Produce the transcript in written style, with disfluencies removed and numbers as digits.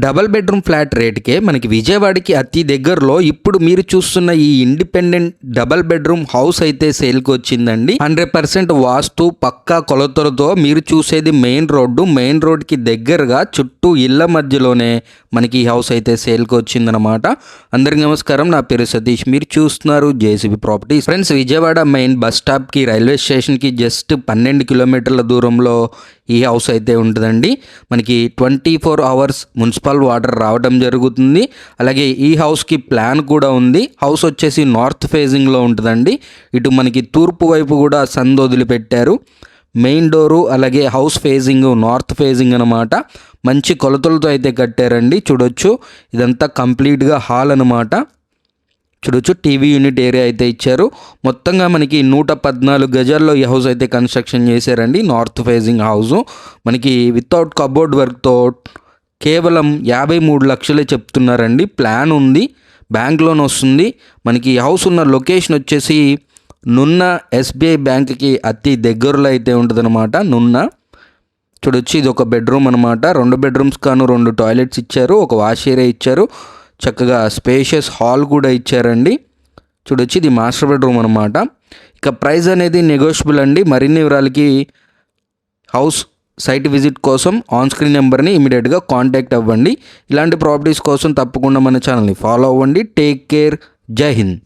Double bedroom flat రేట్కే మనకి విజయవాడకి అతి దగ్గరలో ఇప్పుడు మీరు చూస్తున్న ఈ ఇండిపెండెంట్ డబల్ బెడ్రూమ్ హౌస్ అయితే సేల్కి వచ్చిందండి. 100% వాస్తు పక్కా కొలతలతో మీరు చూసేది మెయిన్ రోడ్డుకి దగ్గరగా చుట్టూ ఇళ్ల మధ్యలోనే మనకి ఈ హౌస్ అయితే సేల్కి వచ్చిందనమాట. అందరికీ నమస్కారం, నా పేరు సతీష్, మీరు చూస్తున్నారు JCB properties. Friends, Vijayawada main bus స్టాప్కి రైల్వే స్టేషన్కి జస్ట్ 12 కిలోమీటర్ల దూరంలో ఈ హౌస్ అయితే ఉంటుందండి. మనకి 24 అవర్స్ మున్సిపల్ వాటర్ రావడం జరుగుతుంది. అలాగే ఈ హౌస్కి ప్లాన్ కూడా ఉంది. హౌస్ వచ్చేసి నార్త్ ఫేజింగ్లో ఉంటుందండి. ఇటు మనకి తూర్పు వైపు కూడా సందు వదిలిపెట్టారు. మెయిన్ డోరు అలాగే హౌస్ ఫేజింగ్ నార్త్ ఫేజింగ్ అనమాట. మంచి కొలతలతో అయితే కట్టారండి. చూడొచ్చు, ఇదంతా కంప్లీట్గా హాల్ అనమాట. చూడొచ్చు, టీవీ యూనిట్ ఏరియా అయితే ఇచ్చారు. మొత్తంగా మనకి 114 గజాల్లో ఈ హౌస్ అయితే కన్స్ట్రక్షన్ చేశారండి. నార్త్ ఫేజింగ్ హౌస్ మనకి వితౌట్ కబోర్డ్ వర్క్తో కేవలం 53 లక్షలే చెప్తున్నారండి. ప్లాన్ ఉంది, బ్యాంక్ లోన్ వస్తుంది. మనకి ఈ హౌస్ ఉన్న లొకేషన్ వచ్చేసి నున్న ఎస్బీఐ బ్యాంక్కి అతి దగ్గరలో అయితే ఉంటుందన్నమాట. నున్న చూడొచ్చు, ఇది ఒక బెడ్రూమ్ అనమాట. 2 బెడ్రూమ్స్ కాను 2 టాయిలెట్స్ ఇచ్చారు, ఒక వాష్ ఏరియా ఇచ్చారు, చక్కగా స్పేషియస్ హాల్ కూడా ఇచ్చారండి. చూడొచ్చు, ఇది మాస్టర్ బెడ్రూమ్ అనమాట. ఇక ప్రైస్ అనేది నెగోషియబుల్ అండి. మరిన్ని వివరాలకి హౌస్ సైట్ విజిట్ కోసం ఆన్ స్క్రీన్ నెంబర్ని ఇమీడియట్గా కాంటాక్ట్ అవ్వండి. ఇలాంటి ప్రాపర్టీస్ కోసం తప్పకుండా మన ఛానల్ని ఫాలో అవ్వండి. టేక్ కేర్, జై హింద్.